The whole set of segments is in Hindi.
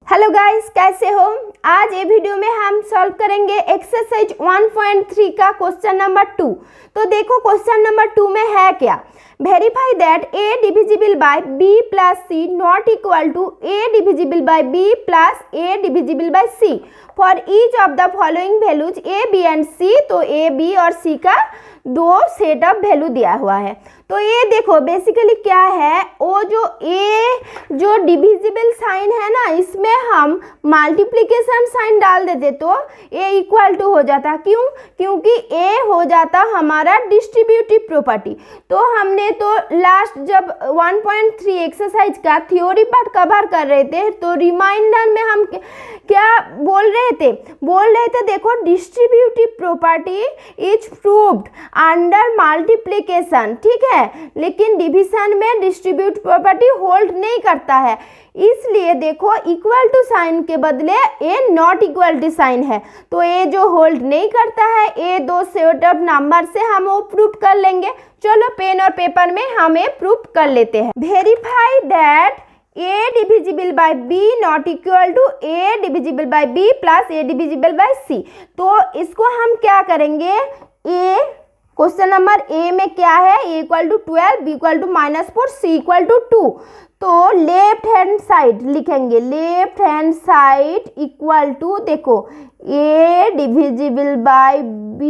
हेलो गाइस, कैसे हो। आज ये वीडियो में हम सॉल्व करेंगे एक्सरसाइज 1.3 का क्वेश्चन नंबर 2। तो देखो क्वेश्चन नंबर 2 में है क्या। Verify that a divisible by b plus c not equal to a divisible by b plus a divisible by c for each of the following values a b and c। तो a b और c का दो सेट ऑफ वैल्यू दिया हुआ है। तो ये देखो बेसिकली क्या है, वो जो डिविजिबल साइन है ना, इसमें हम मल्टीप्लिकेशन साइन डाल देते तो a इक्वल टू हो जाता। क्यों? क्योंकि a हो जाता हमारा डिस्ट्रीब्यूटिव प्रॉपर्टी। तो हमने तो लास्ट जब 1.3 एक्सरसाइज का थ्योरी पार्ट कवर कर रहे थे तो रिमाइंडर में हम क्या बोल रहे थे देखो distributive property is proved under multiplication, ठीक है, लेकिन डिवीजन में डिस्ट्रीब्यूटिव प्रॉपर्टी होल्ड नहीं करता है। इसलिए देखो इक्वल टू साइन के बदले ए नॉट इक्वल टू साइन है, तो ए जो होल्ड नहीं करता है, ए दो सेट ऑफ नंबर से हम वो प्रूव कर लेंगे। चलो पेन और पेपर में हमें प्रूव कर लेते हैं। Verify that a divisible by b not equal to a divisible by b plus a divisible by c। तो इसको हम क्या करेंगे, a क्वेश्चन नंबर ए में क्या है, a equal to 12, b equal to -4, c equal to 2। तो लेफ्ट हैंड साइड लिखेंगे, left hand side equal to देखो a divisible by b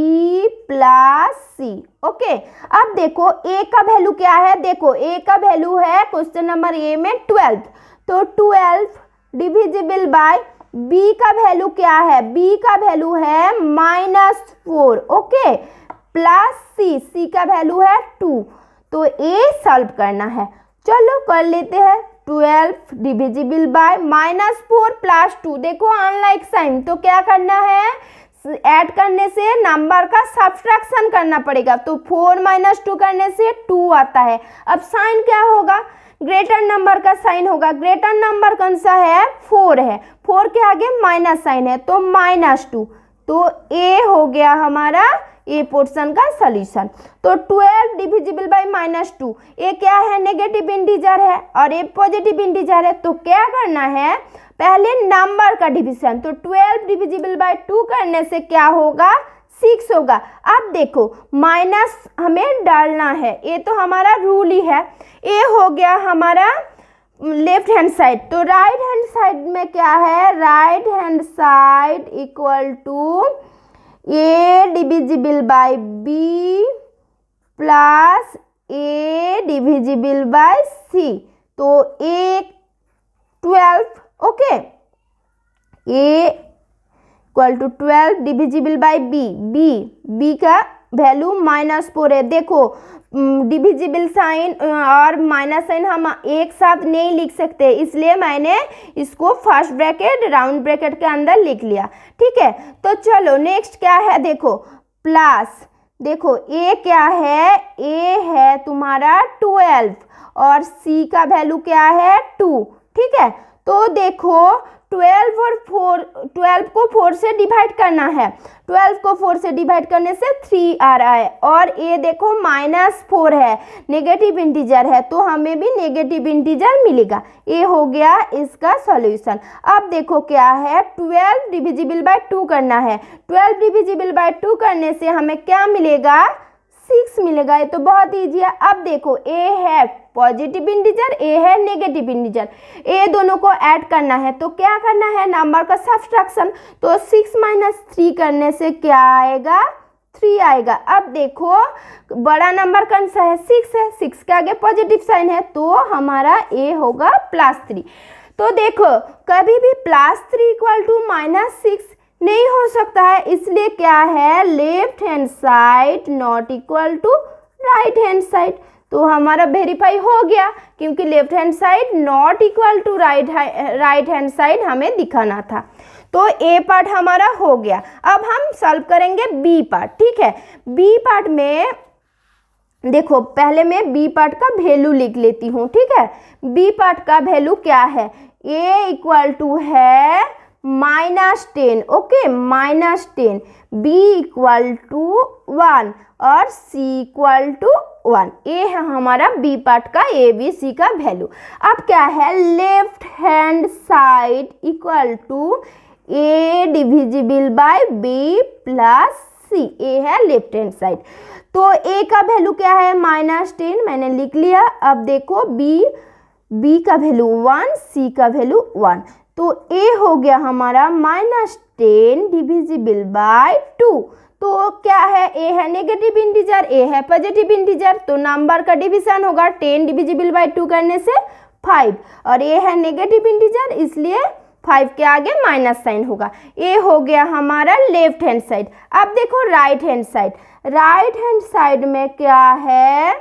plus c। Okay, अब देखो a का वैल्यू क्या है, देखो a का वैल्यू है क्वेश्चन नंबर ए में 12। तो 12 डिविजिबल बाय b का वैल्यू क्या है, b का वैल्यू है -4, ओके, प्लस c का वैल्यू है 2। तो a सॉल्व करना है, चलो कर लेते हैं। 12 डिविजिबल बाय -4 प्लस 2, देखो अनलाइक साइन, तो क्या करना है, ऐड करने से नंबर का सब्ट्रैक्शन करना पड़ेगा। तो 4 - 2 करने से 2 आता है। अब साइन क्या होगा, ग्रेटर नंबर का साइन होगा। ग्रेटर नंबर कौन सा है, 4 है, 4 के आगे माइनस साइन है तो -2। तो ए हो गया हमारा ए पोर्शन का सॉल्यूशन। तो 12 डिविजिबल बाय -2, ए क्या है, नेगेटिव इंटीजर है और ए पॉजिटिव इंटीजर है। तो क्या करना है, पहले नंबर का डिवीजन। तो 12 डिविजिबल बाय 2 करने से क्या होगा, 6 होगा। अब देखो माइनस हमें डालना है, ये तो हमारा रूल ही है। ए हो गया हमारा लेफ्ट हैंड साइड। तो राइट हैंड साइड में क्या है, right hand side equal to a divisible by b plus a divisible by c। तो a 12, okay, a equal to 12 divisible by b का वैल्यू -4 है। देखो डिविजिबल साइन और माइनस साइन हम एक साथ नहीं लिख सकते, इसलिए मैंने इसको फर्स्ट ब्रैकेट राउंड ब्रैकेट के अंदर लिख लिया, ठीक है। तो चलो नेक्स्ट क्या है, देखो प्लस, देखो a क्या है, a है तुम्हारा 12 और c का वैल्यू क्या है 2, ठीक है। तो देखो 12 को 4 से डिवाइड करना है, 12 को 4 से डिवाइड करने से 3 आ रहा है और ये देखो -4 है, नेगेटिव इंटीजर है, तो हमें भी नेगेटिव इंटीजर मिलेगा। ये हो गया इसका सॉल्यूशन। अब देखो क्या है, 12 डिविजिबल बाय 2 करना है। 12 डिविजिबल बाय 2 करने से हमें क्या मिलेगा, 6 मिलेगा। ये तो बहुत ईजी है। अब देखो a है पॉजिटिव इंटीजर, a है नेगेटिव इंटीजर, ए दोनों को ऐड करना है। तो क्या करना है, नंबर का सब्ट्रैक्शन। तो 6 - 3 करने से क्या आएगा, 3 आएगा। अब देखो बड़ा नंबर कौन सा है, 6 है, 6 के आगे पॉजिटिव साइन है, तो हमारा a होगा +3। तो देखो कभी भी +3 इक्वल टू -6 नहीं हो सकता है, इसलिए क्या है, left hand side not equal to right hand side. तो हमारा वेरीफाई हो गया, क्योंकि left hand side not equal to right hand side हमें दिखाना था। तो ए पार्ट हमारा हो गया। अब हम सॉल्व करेंगे बी पार्ट, ठीक है। बी पार्ट में देखो पहले मैं बी पार्ट का वैल्यू लिख लेती हूँ, ठीक है। बी पार्ट का वैल्यू क्या है, ए इक्वल टू है -10, ओके, -10, b इक्वल टू 1 और c इक्वल टू 1। ये है हमारा बी पार्ट का ए बी सी का वैल्यू। अब क्या है, left hand side equal to A divisible by B plus C. A है लेफ्ट हैंड साइड, तो ए का वैल्यू क्या है -10, मैंने लिख लिया। अब देखो बी का वैल्यू 1, सी का वैल्यू 1, तो ए हो गया हमारा -10 डिविजिबल बाय 2। तो क्या है, ए है नेगेटिव इंटीजर, ए है पॉजिटिव इंटीजर, तो नंबर का डिवीजन होगा 10 डिविजिबल बाय 2 करने से 5, और ए है नेगेटिव इंटीजर इसलिए 5 के आगे माइनस साइन होगा। ए हो गया हमारा लेफ्ट हैंड साइड। अब देखो right hand side, right hand side में क्या है,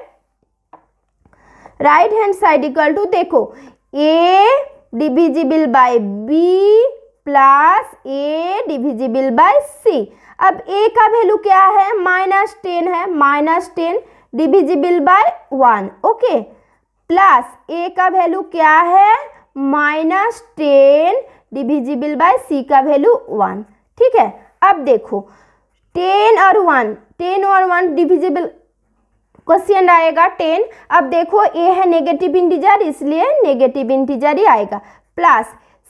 right hand side equal to देखो A divisible by B plus A divisible by C. अब ए का वैल्यू क्या है -10 है, -10 divisible by 1, okay, plus A का वैल्यू क्या है -10 डिविजिबल बाय सी का वैल्यू 1, ठीक है। अब देखो 10 और 1 डिविजिबल, क्वेश्चन आएगा 10। अब देखो ए है नेगेटिव इंटीजर इसलिए नेगेटिव इंटीजर ही आएगा, प्लस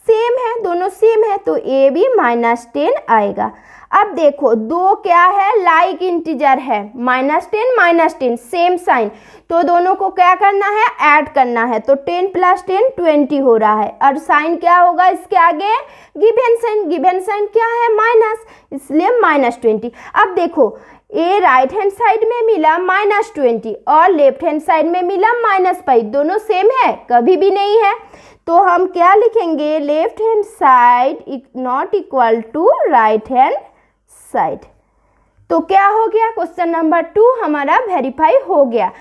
सेम है, दोनों सेम है तो ए भी -10 आएगा। अब देखो दो क्या है लाइक इंटीजर है, -10 सेम साइन, तो दोनों को क्या करना है ऐड करना है, तो 10 + 10 20 हो रहा है, और साइन क्या होगा इसके आगे गिवन साइन क्या है माइनस, इसलिए -20। अब देखो ए राइट हैंड साइड में मिला -20 और लेफ्ट हैंड साइड में मिला -5, दोनों सेम है कभी भी नहीं है, तो हम क्या लिखेंगे left hand side not equal to right hand side. तो क्या हो गया, क्वेश्चन नंबर 2 हमारा वेरीफाई हो गया।